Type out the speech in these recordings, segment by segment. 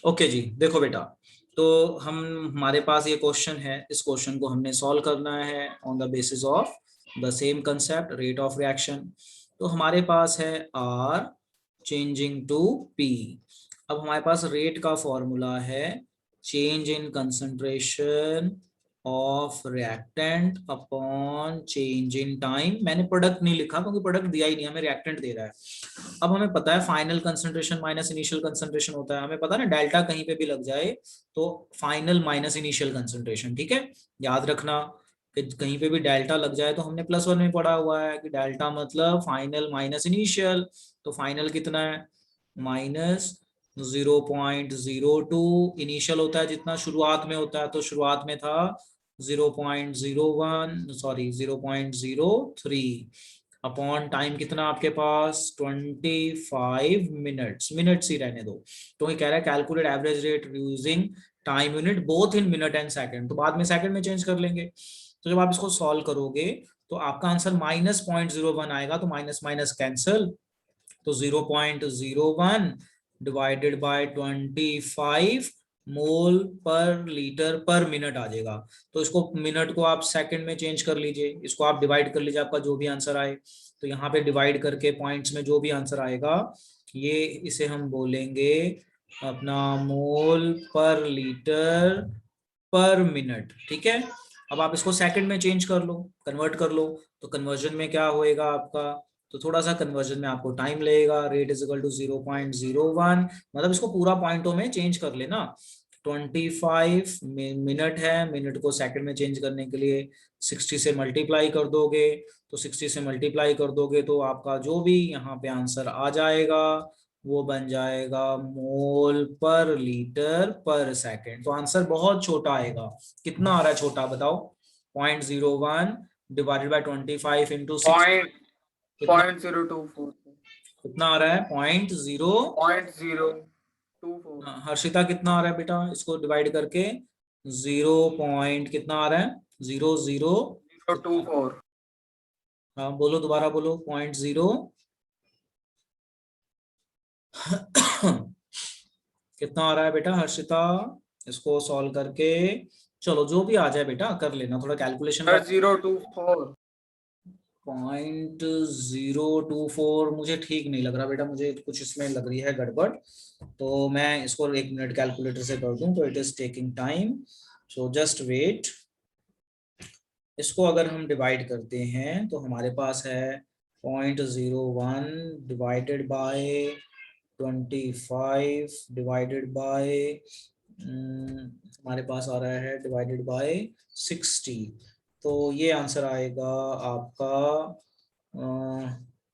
Okay जी, देखो बेटा, तो हम हमारे पास ये क्वेश्चन है, इस क्वेश्चन को हमने सॉल्व करना है on the basis of the same concept, rate of reaction. तो हमारे पास है आर चेंजिंग टू पी। अब हमारे पास रेट का फॉर्मूला है change in concentration of reactant upon change in time. मैंने प्रोडक्ट नहीं लिखा क्योंकि प्रोडक्ट दिया ही नहीं, हमें रिएक्टेंट दे रहा है। अब हमें पता है final concentration minus initial concentration होता है, हमें पता है ना, डेल्टा कहीं पे भी लग जाए तो फाइनल माइनस इनिशियल कंसंट्रेशन, ठीक है। याद रखना कि कहीं पे भी डेल्टा लग जाए तो हमने +1 में पढ़ा हुआ है कि डेल्टा मतलब फाइनल माइनस इनिशियल। तो फाइनल कितना है, -0.02 इनिशियल होता है जितना शुरुआत में होता है, तो शुरुआत में था 0.01, सॉरी 0.03 अपॉन टाइम कितना आपके पास 25 मिनट्स, मिनट्स ही रहने दो। तो ये कह रहा है calculate average rate using time unit both in minute and second, तो बाद में सेकंड में चेंज कर लेंगे। तो जब आप इसको सॉल्व करोगे तो आपका आंसर -0.01 आएगा, तो माइनस माइनस कैंसिल, तो 0.01 डिवाइडेड बाय 25 मोल पर लीटर पर मिनट आ जाएगा। तो इसको मिनट को आप सेकंड में चेंज कर लीजिए, इसको आप डिवाइड कर लीजिए, आपका जो भी आंसर आए। तो यहाँ पे डिवाइड करके पॉइंट्स में जो भी आंसर आएगा, ये इसे हम बोलेंगे अपना मोल पर लीटर पर मिनट, ठीक है। अब आप इसको सेकंड में चेंज कर लो, कन्वर्ट कर लो, तो कन्वर्जन में क्या होएगा आपका, तो थोड़ा सा कन्वर्जन में आपको टाइम लगेगा। रेट इज इक्वल टू 0.01, मतलब इसको पूरा पॉइंटों में चेंज कर लेना। 25 मिनट है, मिनट को सेकंड में चेंज करने के लिए 60 से मल्टीप्लाई कर दोगे, तो 60 से मल्टीप्लाई कर दोगे तो आपका जो भी यहाँ पे आंसर आ जाएगा वो बन जाएगा मोल पर लीटर पर सेकंड। तो आंसर बहुत छोटा आएगा। कितना आ रहा है छोटा, बताओ। 0.01 डिवाइडेड बाय 25 इंटू 6, पॉइंट कितना 0.024 कितना आ रहा है, 0.0। 0.024 हर्षिता कितना आ रहा है बेटा, इसको डिवाइड करके 0 कितना आ रहा है, 00 कितना, 024 हाँ बोलो दोबारा बोलो, 0.0 कितना आ रहा है बेटा हर्षिता, इसको सॉल्व करके, चलो जो भी आ जाए बेटा कर लेना, थोड़ा कैलकुलेशन का। 024 0.024 मुझे ठीक नहीं लग रहा बेटा, मुझे कुछ इसमें लग रही है गड़बड़। तो मैं इसको 1 मिनट कैलकुलेटर से कर दूं, तो it is taking time, so just wait. इसको अगर हम डिवाइड करते हैं तो हमारे पास है 0.01 डिवाइडेड बाय 25 डिवाइडेड बाय हमारे पास आ रहा है डिवाइडेड बाय 60। तो ये आंसर आएगा आपका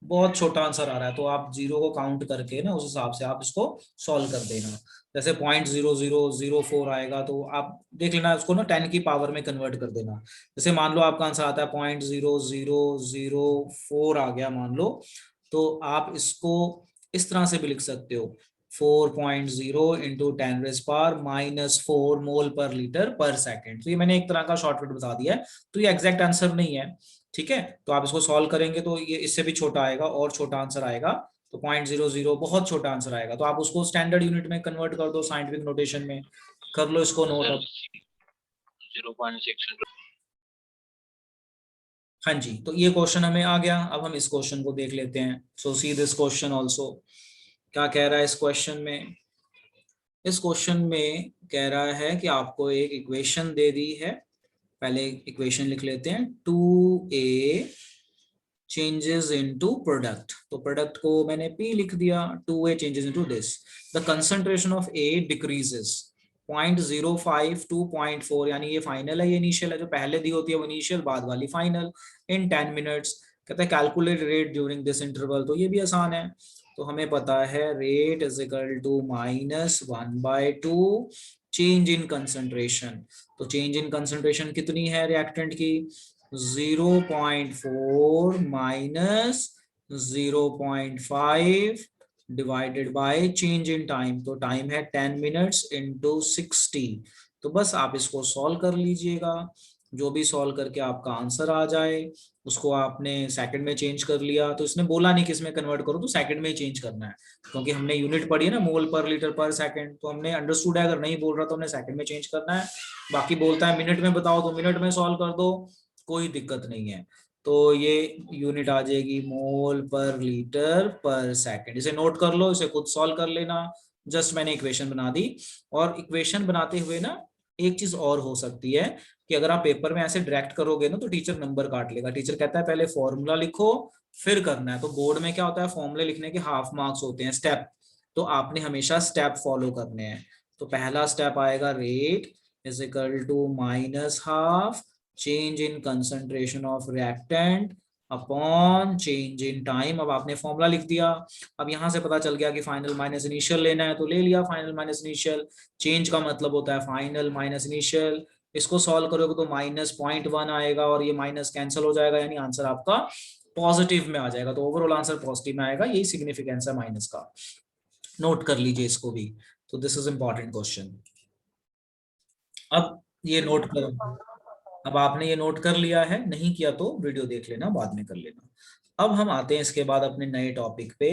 बहुत छोटा आंसर आ रहा है, तो आप जीरो को काउंट करके ना उस हिसाब से आप इसको सॉल्व कर देना। जैसे 0.0004 आएगा तो आप देख लेना, उसको ना 10 की पावर में कन्वर्ट कर देना। जैसे मान लो आपका आंसर आता है 0.0004 आ गया मान लो, तो आप इसको इस तरह से भी लिख सकते हो, 4.0 इंटू 10⁻⁻⁴ मोल पर लीटर पर सेकेंड। तो ये मैंने एक तरह का शॉर्टकट बता दिया है, तो ये एग्जैक्ट आंसर नहीं है, ठीक है। तो आप इसको सॉल्व करेंगे तो ये इससे भी छोटा आएगा और छोटा आंसर आएगा, तो 0.00 बहुत छोटा आंसर आएगा। तो आप उसको स्टैंडर्ड यूनिट में कन्वर्ट कर दो, साइंटिफिक नोटेशन में कर लो इसको नोट अब। 0.6। हाँ जी, तो ये क्वेश्चन हमें आ गया। अब हम इस क्वेश्चन को देख लेते हैं। सो सी दिस क्वेश्चन ऑल्सो, क्या कह रहा है इस क्वेश्चन में। इस क्वेश्चन में कह रहा है कि आपको एक इक्वेशन दे दी है, पहले इक्वेशन लिख लेते हैं। 2a changes into product, तो प्रोडक्ट को मैंने P लिख दिया, 2a changes into this, the concentration of A decreases 0.05 to 0.4, यानी ये फाइनल है, ये इनिशियल है, जो पहले दी होती है वो इनिशियल, बाद वाली फाइनल, इन 10 मिनट्स। कहते हैं calculate rate during this interval, तो ये भी आसान है। तो हमें पता है rate is equal to -1/2 change in concentration. तो चेंज इन कंसंट्रेशन कितनी है रिएक्टेंट की, 0.4 minus 0.5 divided by change in time, तो टाइम है 10 मिनट्स इंटू 60। तो बस आप इसको सॉल्व कर लीजिएगा। जो भी सॉल्व करके आपका आंसर आ जाए उसको आपने सेकंड में चेंज कर लिया, तो इसने बोला नहीं कि इसमें कन्वर्ट करो, तो सेकंड में ही चेंज करना है, क्योंकि हमने यूनिट पढ़ी है ना, मोल पर लीटर पर सेकंड, तो हमने अंडरस्टूड है, अगर नहीं बोल रहा तो हमने सेकंड में चेंज करना है। बाकी बोलता है मिनट में बताओ तो मिनट में सॉल्व कर दो, कोई दिक्कत नहीं है। तो ये यूनिट आ जाएगी मोल पर लीटर पर सेकंड, इसे नोट कर लो, इसे खुद सॉल्व कर लेना। जस्ट मैंने इक्वेशन बना दी। और इक्वेशन बनाते हुए ना एक चीज और हो सकती है कि अगर आप पेपर में ऐसे डायरेक्ट करोगे ना तो टीचर नंबर काट लेगा। टीचर कहता है पहले फॉर्मूला लिखो फिर करना है। तो बोर्ड में क्या होता है, फॉर्मूले लिखने के हाफ मार्क्स होते हैं, स्टेप, तो आपने हमेशा स्टेप फॉलो करने हैं। तो पहला स्टेप आएगा rate is equal to minus half change in concentration of reactant upon change in time. अब आपने फॉर्मूला लिख दिया। अब यहां से पता चल गया कि फाइनल माइनस इनिशियल लेना है तो ले लिया फाइनल माइनस इनिशियल। चेंज का मतलब होता है फाइनल माइनस इनिशियल। इसको सॉल्व करोगे तो -0.1 आएगा और ये माइनस कैंसिल हो जाएगा, यानी आंसर आपका पॉजिटिव में आ जाएगा। तो ओवरऑल आंसर पॉजिटिव में आएगा, यही सिग्निफिकेंस है माइनस का। नोट कर लीजिए इसको भी। तो दिस इज इंपॉर्टेंट क्वेश्चन। अब ये नोट कर, अब आपने ये नोट कर लिया है, नहीं किया तो वीडियो देख लेना, बाद में कर लेना। अब हम आते हैं इसके बाद अपने नए टॉपिक पे।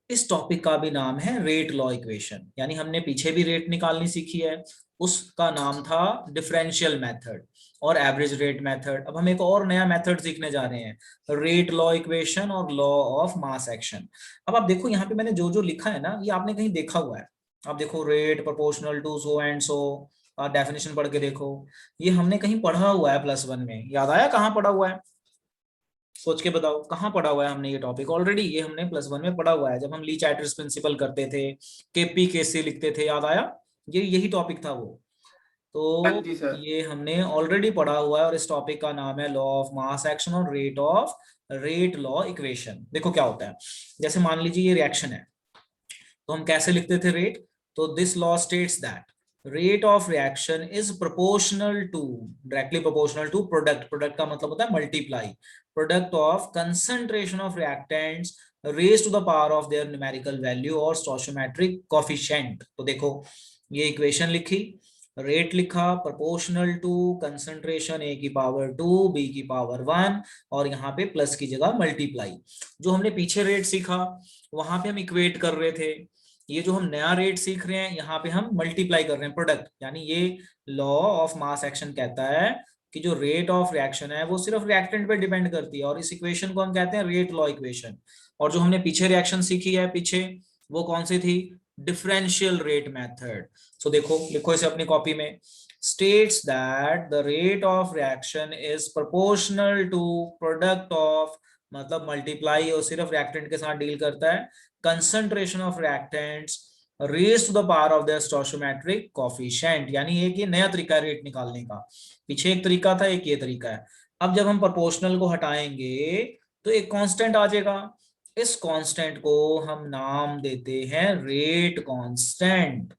इस टॉपिक का भी नाम है रेट लॉ इक्वेशन, यानी हमने पीछे भी रेट निकालनी सीखी है, उसका नाम था डिफरेंशियल मेथड और एवरेज रेट मेथड। अब हम एक और नया मेथड सीखने जा रहे हैं, रेट लॉ इक्वेशन और लॉ ऑफ मास एक्शन। अब आप देखो यहाँ पे मैंने जो जो लिखा है ना, ये आपने कहीं देखा हुआ है। आप देखो rate proportional to so and so, definition पढ़ के देखो, ये हमने कहीं पढ़ा हुआ है +1 में। याद आया कहाँ पढ़ा हुआ है? सोच के बताओ कहाँ पढ़ा हुआ है हमने ये टॉपिक ऑलरेडी। ये हमने +1 में पढ़ा हुआ है, जब हम ली चार्टर्स प्रिंसिपल करते थे, केपी केसी लिखते थे, याद आया? ये यही टॉपिक था वो। हाँ तो जी सर। ये हमने ऑलरेडी पढ़ा हुआ है और इस टॉपिक का नाम है लॉ ऑफ मास एक्शन और रेट लॉ इक्वेशन। देखो क्या होता है, जैसे मान लीजिए ये रिएक्शन है, तो हम कैसे लिखते थे रेट? तो this law states that rate of reaction is proportional to, directly proportional to product, product का मतलब होता है multiply, product of concentration of reactants raise to the power of their numerical value और स्टोइचोमेट्रिक कोफिशिएंट। तो देखो ये equation लिखी, rate लिखा, प्रोपोर्शनल टू कंसंट्रेशन a की पावर 2 b की पावर 1 और यहाँ पे प्लस की जगह मल्टीप्लाई। जो हमने पीछे रेट सीखा वहां पे हम इक्वेट कर रहे थे, ये जो हम नया रेट सीख रहे हैं यहाँ पे हम मल्टीप्लाई कर रहे हैं प्रोडक्ट। यानी ये लॉ ऑफ मास एक्शन कहता है कि जो रेट ऑफ रिएक्शन है वो सिर्फ रिएक्टेंट पे डिपेंड करती है, और इस इक्वेशन को हम कहते हैं रेट लॉ इक्वेशन। और जो हमने पीछे रिएक्शन सीखी है पीछे, वो कौन सी थी? Differential rate method. सो देखो, लिखो इसे अपनी कॉपी में, states that the rate of reaction is proportional to product of, मतलब मल्टीप्लाई और सिर्फ रिएक्टेंट के साथ डील करता है, concentration of reactants raise to the power of the stoichiometric coefficient. यानी एक ये नया तरीका है रेट निकालने का, पीछे एक तरीका था, एक ये तरीका है। अब जब हम प्रोपोर्शनल को हटाएंगे तो एक कांस्टेंट आ जाएगा, इस कांस्टेंट को हम नाम देते हैं रेट कांस्टेंट।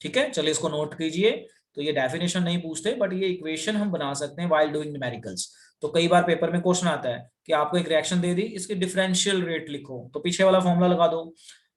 ठीक है, चलिए इसको नोट कीजिए। तो ये डेफिनेशन नहीं पूछते, बट ये इक्वेशन हम बना सकते हैं व्हाइल डूइंग न्यूमेरिकल्स। तो कई बार पेपर में क्वेश्चन आता है कि आपको एक रिएक्शन दे दी, इसकी डिफरेंशियल रेट लिखो, तो पीछे वाला फॉर्मूला लगा दो,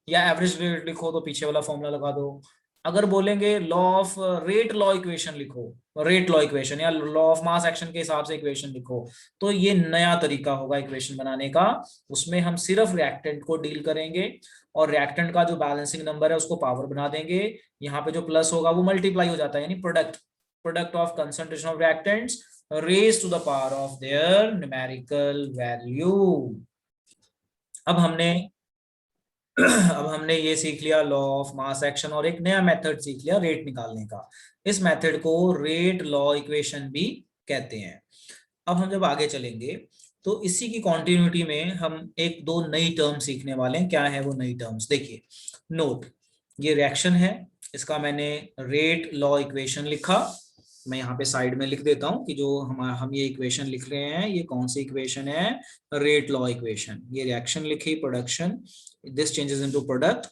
या एवरेज रेट लिखो तो पीछे वाला फॉर्मूला लगा दो। अगर बोलेंगे law of rate law equation लिखो, रेट लॉ इक्वेशन या लॉ ऑफ मास एक्शन के हिसाब से इक्वेशन लिखो, तो ये नया तरीका होगा इक्वेशन बनाने का। उसमें हम सिर्फ रिएक्टेंट को डील करेंगे और रिएक्टेंट का जो बैलेंसिंग नंबर है उसको पावर बना देंगे, यहाँ पे जो प्लस होगा वो मल्टीप्लाई हो जाता है, यानी product of concentration of reactants raise to the power of their numerical value. अब हमने अब हमने ये सीख लिया लॉ ऑफ मास एक्शन और एक नया मेथड सीख लिया रेट निकालने का। इस मेथड को रेट लॉ इक्वेशन भी कहते हैं। अब हम जब आगे चलेंगे तो इसी की कॉन्टिन्यूटी में हम एक दो नई टर्म सीखने वाले हैं। क्या है वो नई टर्म्स? देखिए, नोट, ये रिएक्शन है, इसका मैंने रेट लॉ इक्वेशन लिखा। मैं यहाँ पे साइड में लिख देता हूँ कि जो हम ये इक्वेशन लिख रहे हैं ये कौन सी इक्वेशन है? Rate law equation. ये रिएक्शन लिखी, production, this changes into product.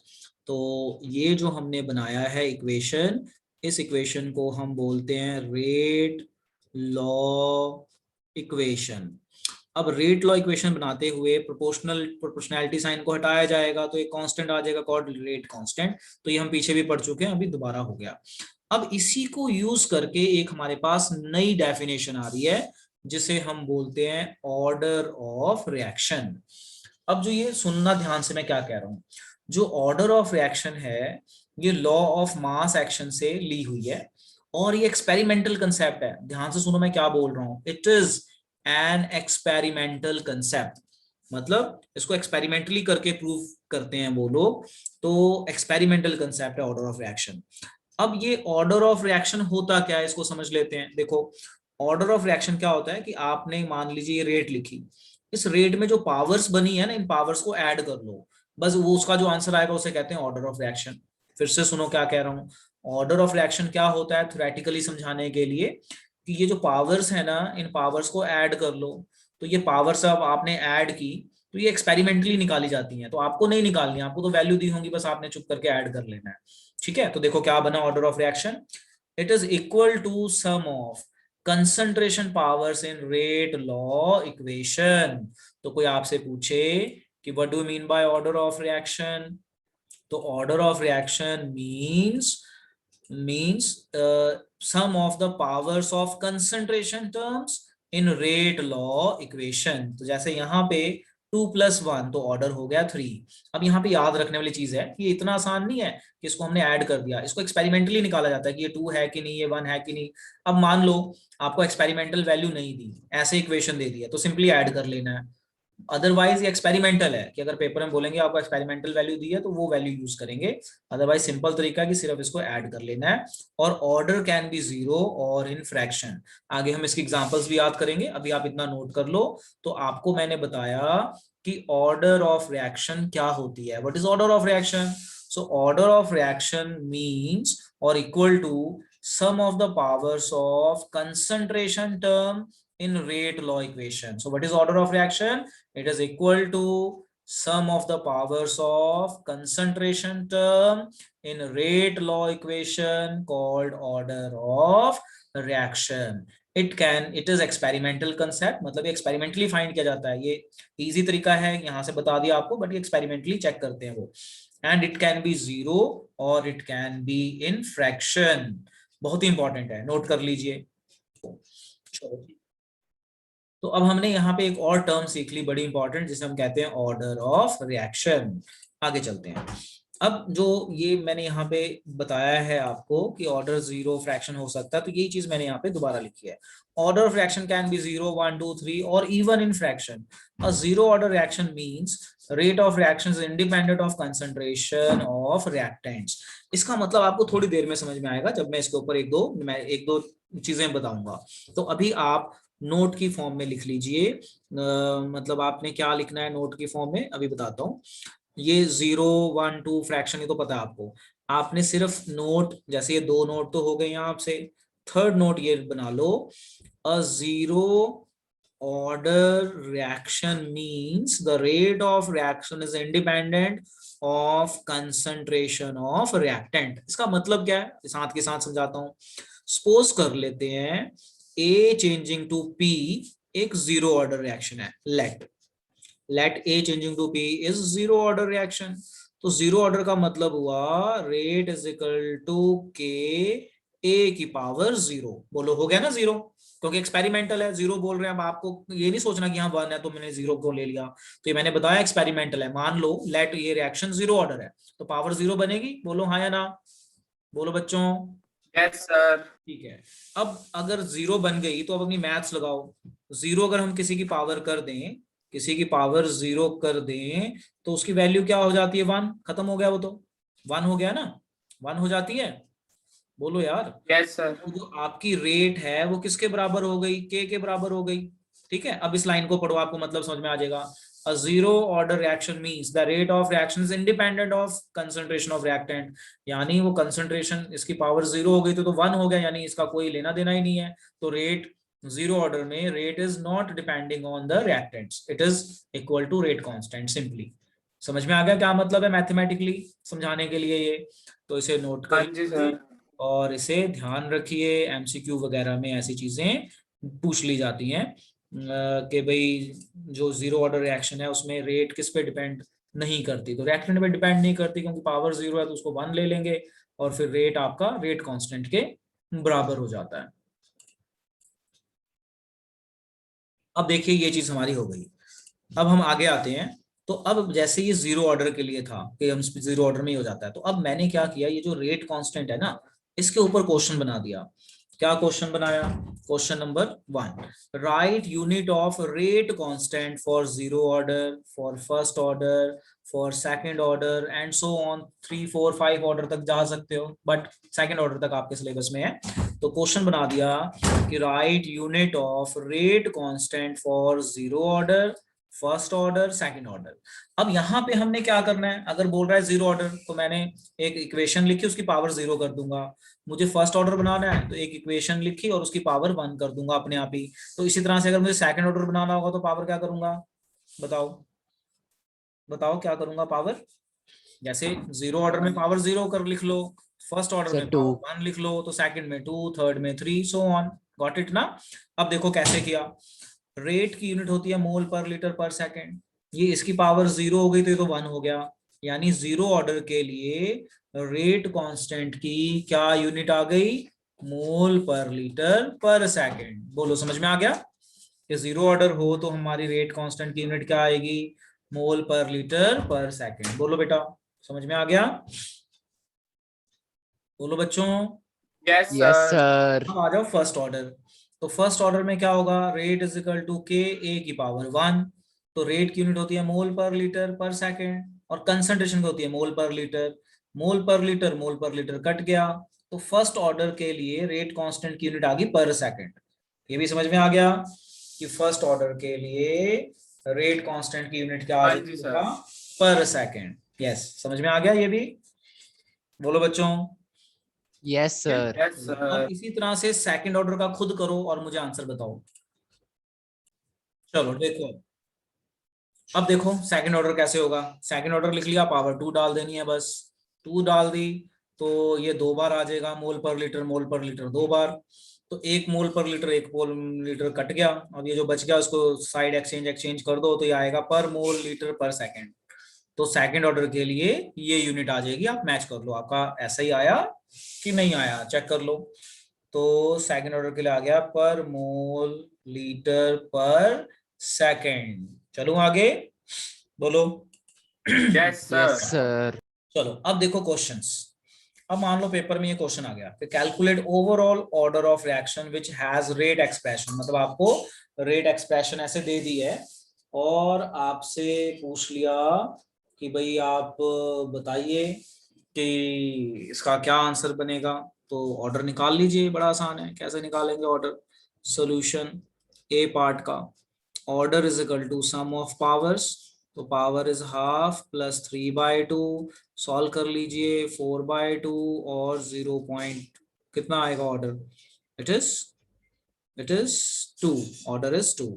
तो ये जो हमने बनाया है इक्वेशन, इस इक्वेशन को हम बोलते हैं रेट लॉ इक्वेशन। अब रेट लॉ इक्वेशन बनाते हुए प्रोपोर्शनैलिटी साइन को हटाया जाएगा तो एक कांस्टेंट आ जाएगा कॉल्ड रेट कांस्टेंट। तो ये हम पीछे भी पढ़ चुके हैं, अभी दोबारा हो गया। अब इसी को यूज करके एक हमारे पास नई डेफिनेशन आ रही है जिसे हम बोलते हैं ऑर्डर ऑफ रिएक्शन। अब जो ये सुनना ध्यान से मैं क्या कह रहा हूं, जो ऑर्डर ऑफ रिएक्शन है ये लॉ ऑफ मास एक्शन से ली हुई है और ये एक्सपेरिमेंटल कंसेप्ट है। ध्यान से सुनो मैं क्या बोल रहा हूं, it is an experimental concept, मतलब इसको एक्सपेरिमेंटली करके प्रूव करते हैं वो लोग, तो एक्सपेरिमेंटल कंसेप्ट है ऑर्डर ऑफ रिएक्शन। अब ये ऑर्डर ऑफ रिएक्शन होता क्या है इसको समझ लेते हैं। देखो ऑर्डर ऑफ रिएक्शन क्या होता है कि आपने मान लीजिए ये रेट लिखी, इस रेट में जो पावर्स बनी है ना इन पावर्स को ऐड कर लो, बस वो उसका जो आंसर आएगा उसे कहते हैं ऑर्डर ऑफ रिएक्शन। फिर से सुनो क्या कह रहा हूं, ऑर्डर ऑफ रिएक्शन क्या होता है थ्योरेटिकली समझाने के लिए, कि ये जो पावर्स है ना इन पावर्स को ऐड कर लो, तो ये पावर्स अब आपने ऐड की तो ये एक्सपेरिमेंटली निकाली जाती हैं, तो आपको नहीं निकालनी, आपको तो वैल्यू दी होंगी, बस आपने चुप करके ऐड कर लेना है। ठीक है, तो देखो क्या बना order of reaction, it is equal to sum of concentration powers in rate law equation. तो कोई आपसे पूछे कि what do you mean by order of reaction, तो order of reaction means sum of the powers of concentration terms in rate law equation. तो जैसे यहाँ पे 2+1 तो ऑर्डर हो गया 3। अब यहाँ पे याद रखने वाली चीज है कि ये इतना आसान नहीं है कि इसको हमने ऐड कर दिया, इसको एक्सपेरिमेंटली निकाला जाता है कि ये 2 है कि नहीं, ये 1 है कि नहीं। अब मान लो आपको एक्सपेरिमेंटल वैल्यू नहीं दी, ऐसे इक्वेशन दे दिया, तो सिंपली ऐड कर लेना है। अदरवाइज ये एक्सपेरिमेंटल है कि अगर पेपर में बोलेंगे आपको एक्सपेरिमेंटल वैल्यू दी है तो वो वैल्यू यूज करेंगे, अदरवाइज सिंपल तरीका है कि सिर्फ इसको ऐड कर लेना है। और ऑर्डर कैन बी जीरो और इन फ्रैक्शन, आगे हम इसकी एग्जांपल्स भी याद करेंगे, अभी आप इतना नोट कर लो। तो आपको मैंने बताया कि ऑर्डर ऑफ रिएक्शन क्या होती है, what is order of reaction. So order of reaction means और equal to sum of the powers of concentration term in rate law equation. So what is order of reaction? It is equal to sum of the powers of concentration term in rate law equation called order of reaction. It is experimental concept, मतलब ये experimentally find किया जाता है, ये easy तरीका है यहाँ से बता दिया आपको, बट ये experimentally check करते हैं वो। And it can be zero or it can be in fraction, बहुत ही इंपॉर्टेंट है, नोट कर लीजिए। चलो, तो अब हमने यहाँ पे एक और टर्म सीख ली बड़ी इंपॉर्टेंट, जिसे हम कहते हैं ऑर्डर ऑफ रिएक्शन। आगे चलते हैं। अब जो ये मैंने यहाँ पे बताया है आपको कि ऑर्डर जीरो फ्रैक्शन हो सकता है, तो यही चीज मैंने यहाँ पे दोबारा लिखी है। Order of reaction can be 0, 1, 2, 3 और even in fraction. A zero order reaction means rate of reaction is independent of concentration of reactants. इसका मतलब आपको थोड़ी देर में समझ में आएगा जब मैं इसके ऊपर एक दो चीजें बताऊंगा। तो अभी आप नोट की फॉर्म में लिख लीजिए, मतलब आपने क्या लिखना है नोट की फॉर्म में अभी बताता हूँ। ये 0, 1, 2 फ्रैक्शन ये तो पता है आपको, आपने सिर्फ नोट, जैसे ये 2 नोट तो हो गए यहाँ आपसे, थर्ड नोट ये बना लो, a zero order reaction means the rate of reaction is independent of concentration of reactant। इसका मतलब क्या है साथ के साथ समझाता हूं। सपोज कर लेते हैं A चेंजिंग टू P एक जीरो ऑर्डर रिएक्शन है, let A changing to P is zero order reaction. तो जीरो ऑर्डर का मतलब हुआ rate is equal to K A की पावर 0। बोलो हो गया ना जीरो, क्योंकि एक्सपेरिमेंटल है, 0 बोल रहे हैं। अब आपको ये नहीं सोचना कि हाँ 1 है तो मैंने 0 को ले लिया, तो ये मैंने बताया एक्सपेरिमेंटल है। मान लो लेट ये रिएक्शन 0 ऑर्डर है तो पावर 0 बनेगी, बोलो हाँ या ना, बोलो बच्चों। Yes sir. ठीक है, अब अगर 0 बन गई तो अब अपनी मैथ्स लगाओ। 0 अगर हम किसी की पावर कर दें, किसी की पावर 0 कर दें तो उसकी वैल्यू क्या हो जाती है 1, खत्म हो गया वो तो 1 हो गया ना, 1 हो जाती है, बोलो यार। Yes sir. तो जो आपकी रेट है वो किसके बराबर हो गई, के बराबर हो गई। ठीक है, अब इस लाइन को पढ़ो, आपको मतलब समझ में आ जाएगा। A zero order reaction means the rate of reaction is independent of concentration of reactant। यानी वो concentration इसकी पावर 0 हो गई तो 1 हो गया, यानी इसका कोई लेना देना ही नहीं है। तो रेट जीरो ऑर्डर में rate is not depending on the reactants, it is equal to rate constant simply. समझ में आ गया क्या मतलब है मैथमेटिकली समझाने के लिए ये, तो इसे नोट हाँ कर जी सर। और इसे ध्यान रखिए, एमसीक्यू वगैरह में ऐसी चीजें पूछ ली जाती हैं कि भाई जो जीरो ऑर्डर रिएक्शन है उसमें रेट किस पे डिपेंड नहीं करती, तो रिएक्टेंट पे डिपेंड नहीं करती क्योंकि पावर 0 है तो उसको 1 ले लेंगे और फिर रेट आपका रेट कांस्टेंट के बराबर हो जाता है। अब देखिए ये चीज हमारी हो गई। अब हम आगे आते हैं। तो अब जैसे ये 0 ऑर्डर के लिए था कि हम 0 ऑर्डर में ही हो जाता है, तो अब मैंने क्या किया, ये जो रेट कांस्टेंट है ना, इसके ऊपर क्वेश्चन बना दिया। क्या क्वेश्चन बनाया? Question number 1, right unit of rate constant for 0 order, for first order, for second order and so on. 3 4 5 order तक जा सकते हो, बट सेकंड ऑर्डर तक आपके सिलेबस में है। तो क्वेश्चन बना दिया कि right unit of rate constant for 0 order, first order, second order. अब यहाँ पे हमने क्या करना है, अगर बोल रहा है 0 ऑर्डर तो मैंने एक इक्वेशन लिखी, उसकी पावर 0 कर दूंगा। मुझे फर्स्ट ऑर्डर बनाना है तो एक इक्वेशन लिखी और उसकी पावर 1 कर दूंगा अपने आप ही। तो इसी तरह से अगर मुझे सेकंड ऑर्डर बनाना होगा तो पावर क्या करूंगा, बताओ बताओ क्या करूंगा पावर? जैसे 0 ऑर्डर में पावर 0 कर लिख लो, फर्स्ट ऑर्डर सर में 2। पावर 1 लिख लो, तो सेकंड में 2, थर्ड में 3, सो ऑन। गॉट इट ना? अब देखो कैसे किया। रेट की यूनिट होती है मोल पर लीटर पर सेकंड, ये इसकी पावर 0 हो गई तो ये तो 1 हो गया, यानी 0 ऑर्डर के लिए रेट कांस्टेंट की क्या यूनिट आ गई, मोल पर लीटर पर सेकंड। बोलो समझ में आ गया कि 0 ऑर्डर हो तो हमारी रेट कांस्टेंट की यूनिट क्या आएगी, मोल पर लीटर पर सेकंड। बोलो बेटा समझ में आ गया? बोलो बच्चों। Yes yes sir. सर। अब आ जाओ फर्स्ट ऑर्डर। तो फर्स्ट ऑर्डर में क्या होगा, रेट इज इक्वल टू के ए की पावर 1। तो रेट की यूनिट होती है मोल पर लीटर पर सेकंड और कंसंट्रेशन की होती है मोल पर लीटर। मोल पर लीटर कट गया, तो फर्स्ट ऑर्डर के लिए रेट कांस्टेंट की यूनिट आ गई पर सेकंड। ये भी समझ में आ गया कि फर्स्ट ऑर्डर के लिए रेट कांस्टेंट की यूनिट क्या आ हाँ जी जाएगी सर। पर सेकंड। यस समझ में आ गया ये भी? बोलो बच्चों। Yes sir. यस अब सर। इसी तरह से सेकंड ऑर्डर का खुद करो और मुझे आंसर बताओ। चलो देखो, अब देखो सेकंड ऑर्डर कैसे होगा। सेकंड ऑर्डर लिख लिया, पावर 2 डाल देनी है बस। 2 डाल दी तो ये 2 बार आ जाएगा, मोल पर लीटर 2 बार। तो 1 मोल पर लीटर 1 मोल लीटर कट गया। अब ये जो बच गया उसको साइड एक्सचेंज कर दो, तो ये आएगा पर मोल लीटर पर सेकंड। तो सेकंड ऑर्डर के लिए ये यूनिट आ जाएगी, आप मैच कर लो, आपका ऐसा ही आया कि नहीं आया चेक कर लो। तो सेकंड ऑर्डर के लिए आ गया पर मोल लीटर पर सेकंड। चलो आगे बोलो। Yes yes sir. सर। चलो अब देखो क्वेश्चंस। अब मान लो पेपर में ये क्वेश्चन आ गया कि calculate overall order of reaction which has rate expression, मतलब आपको रेट एक्सप्रेशन ऐसे दे दी है और आपसे पूछ लिया कि भाई आप बताइए कि इसका क्या आंसर बनेगा। तो ऑर्डर निकाल लीजिए, बड़ा आसान है। कैसे निकालेंगे ऑर्डर? सॉल्यूशन ए पार्ट का order is equal to sum of powers, तो power is half plus 3/2। Solve कर लीजिए 4/2 और 0 पॉइंट कितना आएगा order, it is 2, order is 2।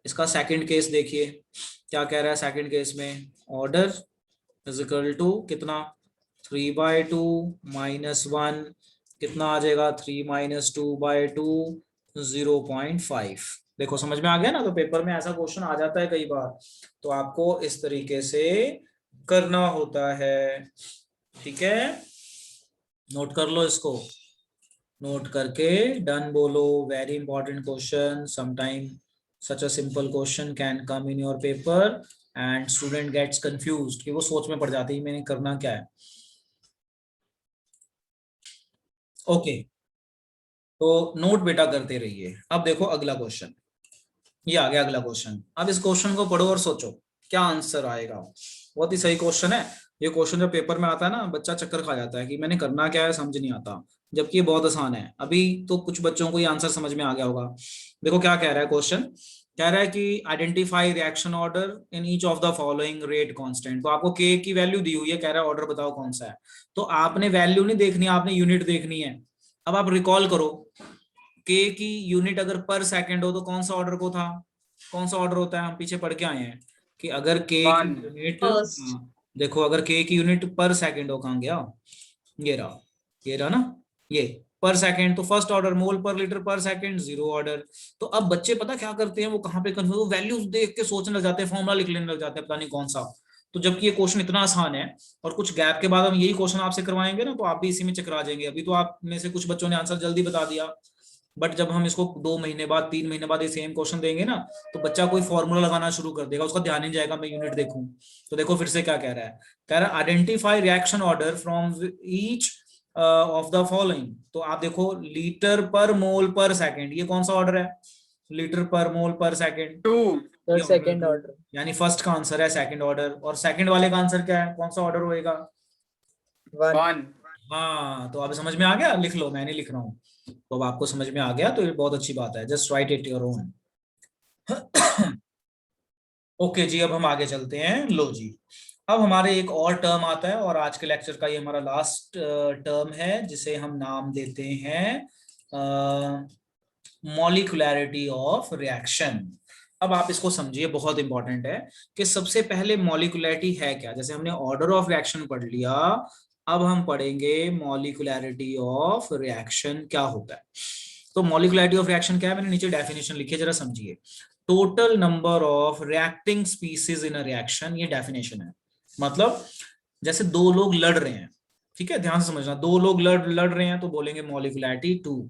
इसका सेकंड केस देखिए क्या कह रहा है। सेकंड केस में ऑर्डर इज इक्वल टू कितना, 3/2 -1 कितना आ जाएगा, 3 - 2/2 0.5। देखो समझ में आ गया ना? तो पेपर में ऐसा क्वेश्चन आ जाता है कई बार, तो आपको इस तरीके से करना होता है। ठीक है, नोट कर लो इसको, नोट करके डन बोलो। Very important question, sometime such a simple question can come in your paper and student gets confused कि वो सोच में पड़ जाती है मैंने करना क्या है। ओके तो नोट बेटा करते रहिए। अब देखो अगला क्वेश्चन, ये आ गया अगला क्वेश्चन। अब इस क्वेश्चन को पढ़ो और सोचो क्या आंसर आएगा। बहुत ही सही क्वेश्चन है। ये क्वेश्चन जब पेपर में आता है ना, बच्चा चक्कर खा जाता है कि मैंने करना क्या है, समझ नहीं आता, जबकि ये बहुत आसान है। अभी तो कुछ बच्चों को ये आंसर समझ में आ गया होगा। देखो क्या कह रहा है क्वेश्चन, कह रहा है कि identify reaction order in each of the following rate constant. तो आपको के की वैल्यू दी हुई है, कह रहा है ऑर्डर बताओ कौन सा है। तो आपने वैल्यू नहीं देखनी, आपने यूनिट देखनी है। अब आप रिकॉल करो, के की यूनिट अगर पर सेकंड हो तो कौन सा ऑर्डर को था, कौन सा ऑर्डर होता है, हम पीछे पढ़ के आए हैं कि अगर के की 1 यूनिट, फर्स्ट। देखो अगर के की यूनिट पर सेकंड हो, कहाँ गया, ये रहा ना, ये पर सेकंड, तो फर्स्ट ऑर्डर मोल पर लीटर पर सेकंड 0 ऑर्डर। तो अब बच्चे पता क्या करते हैं, वो कहाँ पे कंफ्यूज, वो वैल्यूज देख के सोचने लग जाते हैं, फॉर्मूला लिख लेने लग जाते हैं पता नहीं कौन सा। तो जबकि ये क्वेश्चन इतना आसान है और कुछ गैप के बाद हम यही क्वेश्चन आपसे करवाएंगे ना, तो आप भी इसी में चकरा जाएंगे। अभी तो आप में से कुछ बच्चों ने आंसर जल्दी बता दिया, बट जब हम इसको 2 महीने बाद 3 महीने बाद ये सेम क्वेश्चन देंगे ना, तो बच्चा कोई फॉर्मूला लगाना शुरू कर देगा, उसका ध्यान नहीं जाएगा मैं यूनिट देखूं। तो देखो फिर से क्या कह रहा है, कह रहा है identify reaction order from each of the following. तो आप देखो लीटर पर मोल पर सेकेंड, ये कौन सा ऑर्डर है, लीटर पर मोल पर सेकेंड, 2, सर सेकंड ऑर्डर। यानी फर्स्ट का आंसर है सेकंड ऑर्डर, और सेकंड वाले का आंसर क्या है, कौन सा ऑर्डर होएगा। 1. हाँ, तो अब समझ में आ गया, लिख लो, मैं नहीं लिख रहा हूँ। तो अब आपको समझ में आ गया तो ये बहुत अच्छी बात है, just write it your own. Okay जी, अब हम आगे चलते हैं। लो जी, अब हमारे एक और टर्म आता है, और आज के लेक्चर का ये हमारा लास्ट टर्म है, जिसे हम नाम देते हैं मॉलिक्यूलैरिटी ऑफ रिएक्शन। अब आप इसको समझिए, बहुत इंपॉर्टेंट है कि सबसे पहले मॉलिक्यूलैरिटी है क्या। जैसे हमने ऑर्डर ऑफ रिएक्शन पढ़ लिया, अब हम पढ़ेंगे मॉलिक्यूलैरिटी ऑफ रिएक्शन क्या होता है। तो मॉलिक्यूलैरिटी ऑफ रिएक्शन क्या है, मैंने नीचे डेफिनेशन लिखी है, जरा समझिए। Total number of reacting species in a reaction, ये डेफिनेशन है। मतलब जैसे दो लोग लड़ रहे हैं, ठीक है, ध्यान से समझना, दो लोग लड़ रहे हैं तो बोलेंगे मॉलिक्यूलैरिटी 2।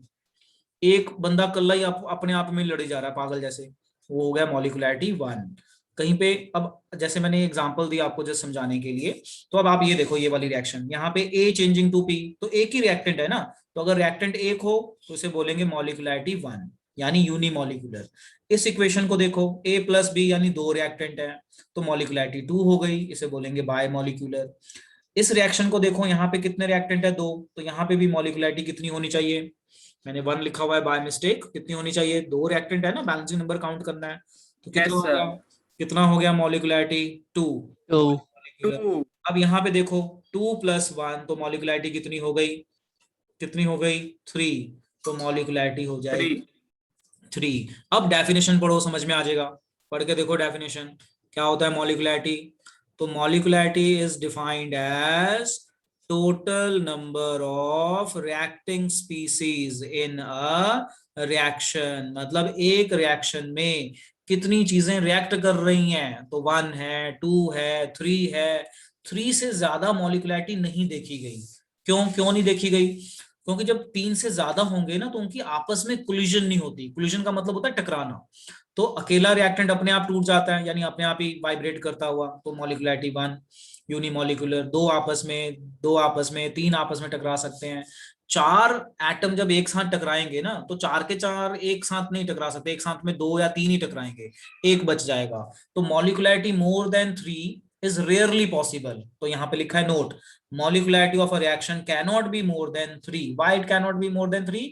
एक बंदा कल्ला ही अपने आप में लड़ी जा रहा है पागल जैसे, वो हो गया मॉलिक्यूलैरिटी 1। कहीं पे अब जैसे मैंने एग्जांपल दिया आपको जस्ट समझाने के लिए, तो अब आप ये देखो, ये वाली रिएक्शन यहाँ पे A चेंजिंग टू P, तो एक ही रिएक्टेंट है ना, तो अगर रिएक्टेंट एक हो तो इसे बोलेंगे मॉलिक्यूलैरिटी 1, यानी यूनिमॉलिक्यूलर। इस इक्वेशन को देखो, A प्लस B यानी दो रिएक्टेंट है, तो मॉलिक्यूलैरिटी 2 हो गई, इसे बोलेंगे बाय मॉलिक्यूलर। इस रिएक्शन को देखो, यहाँ पे कितने रिएक्टेंट है, दो, तो यहाँ पे भी मॉलिक्यूलैरिटी कितनी होनी चाहिए, मैंने 1 लिखा हुआ है बाय मिस्टेक, कितनी होनी चाहिए, दो रिएक्टेंट है ना, बैलेंसिंग नंबर काउंट करना है, तो कितना Yes, हो sir. गया, कितना हो गया मॉलिक्यूलैरिटी 2। 2. 2. अब यहाँ पे देखो 2 प्लस 1, तो मॉलिक्यूलैरिटी कितनी हो गई, कितनी हो गई 3, तो मॉलिक्यूलैरिटी हो जाएगी 3। अब डेफिनेशन पढ़ो, समझ में आ जाएगा, पढ़ के देखो डेफिनेशन क्या होता है मॉलिक्यूलैरिटी। तो molecularity is defined as total number of reacting species in a reaction, मतलब एक रिएक्शन में कितनी चीजें रिएक्ट कर रही हैं, तो 1 है, 2 है, 3 है। 3 से ज्यादा मॉलिक्यूलैरिटी नहीं देखी गई। क्यों नहीं देखी गई, क्योंकि जब 3 से ज्यादा होंगे ना, तो उनकी आपस में कोलिजन नहीं होती। कोलिजन का मतलब होता है टकराना। तो अकेला रिएक्टेंट अपने आप टूट जाता है, यानी अपने आप ही वाइब्रेट करता हुआ, तो मॉलिक्यूलैरिटी 1। यूनिमॉलिक्यूलर, दो आपस में, तीन आपस में टकरा सकते हैं। 4 एटम जब एक साथ टकराएंगे ना, तो 4 के 4 एक साथ नहीं टकरा सकते, एक साथ में 2 या 3 ही टकराएंगे, एक बच जाएगा। तो molecularity more than 3 is rarely possible. तो यहाँ पे लिखा है note, molecularity of a reaction cannot be more than 3। Why it cannot be more than 3,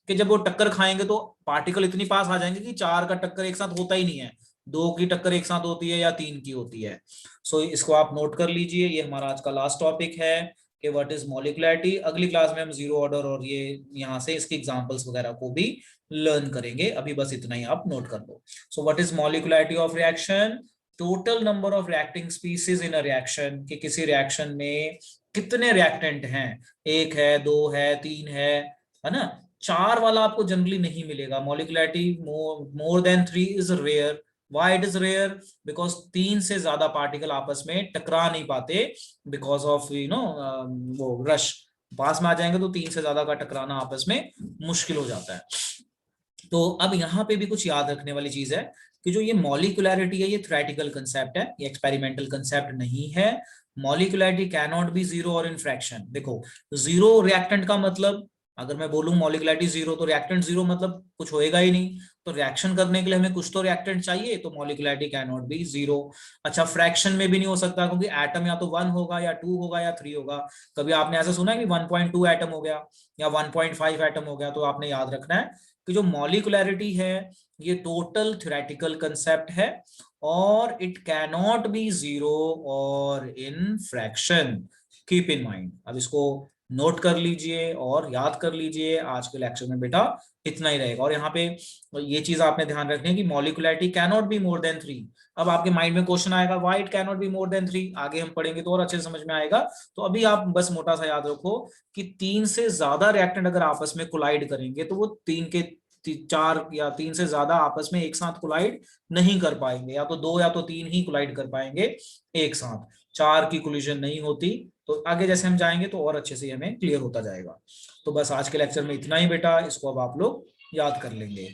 कि जब वो टक्कर खाएंगे तो पार्टिकल इतनी पास आ जाएंगे कि 4 का टक्कर एक साथ होता ही नहीं है, 2 की टक्कर एक साथ होती है या 3 की होती है। सो इसको आप नोट कर लीजिए, ये हमारा आज का लास्ट टॉपिक है कि व्हाट इज मॉलिक्यूलैरिटी। अगली क्लास में हम जीरो ऑर्डर और ये यहाँ से इसके एग्जांपल्स वगैरह को भी लर्न करेंगे, अभी बस इतना ही आप नोट कर लो। So what is molecularity of reaction, total number of reacting species in a reaction, कि किसी रिएक्शन में कितने रिएक्टेंट हैं, 1 है, 2 है, 3 है ना। 4 वाला आपको जनरली नहीं मिलेगा, molecularity more than 3 is rare. Why it is rare? Because 3 से ज्यादा पार्टिकल आपस में टकरा नहीं पाते, बिकॉज ऑफ वो रश, पास में आ जाएंगे तो 3 से ज्यादा का टकराना आपस में मुश्किल हो जाता है। तो अब यहाँ पे भी कुछ याद रखने वाली चीज है कि जो ये मॉलिक्यूलैरिटी है, ये थ्योरेटिकल कंसेप्ट है, ये एक्सपेरिमेंटल कंसेप्ट नहीं है। मॉलिक्यूलैरिटी कैन नॉट बी जीरो और इन फ्रैक्शन। देखो, जीरो रिएक्टेंट का मतलब, अगर मैं बोलूं मॉलिक्यूलैरिटी 0 तो रिएक्टेंट 0 मतलब कुछ होएगा ही नहीं। तो रिएक्शन करने के लिए हमें कुछ तो रिएक्टेंट चाहिए, तो मॉलिक्यूलैरिटी कैन नॉट बी 0। अच्छा, फ्रैक्शन में भी नहीं हो सकता, क्योंकि एटम या तो 1 होगा या 2 होगा या 3 होगा। कभी आपने ऐसा सुना है कि 1.2 एटम हो गया या 1.5 एटम हो गया? तो आपने याद रखना है कि जो मॉलिक्यूलैरिटी है ये टोटल थ्योरेटिकल कंसेप्ट है, और इट कैन नॉट बी 0 और in fraction. Keep in mind. अब इसको नोट कर लीजिए और याद कर लीजिए, आज के लेक्चर में बेटा इतना ही रहेगा। और यहाँ पे ये चीज आपने ध्यान रखनी है कि molecularity can not be more than 3। अब आपके माइंड में क्वेश्चन आएगा, why it can not be more than 3, आगे हम पढ़ेंगे तो और अच्छे से समझ में आएगा। तो अभी आप बस मोटा सा याद रखो कि 3 से ज्यादा रिएक्टेंट अगर आपस में कोलाइड करेंगे, तो वो 3 के 4 या 3 से ज्यादा आपस में एक साथ कोलाइड नहीं कर पाएंगे, या तो 2 या तो 3 ही कोलाइड कर पाएंगे एक साथ। 4 की कोलिजन नहीं होती। तो आगे जैसे हम जाएंगे तो और अच्छे से हमें क्लियर होता जाएगा। तो बस आज के लेक्चर में इतना ही बेटा, इसको अब आप लोग याद कर लेंगे।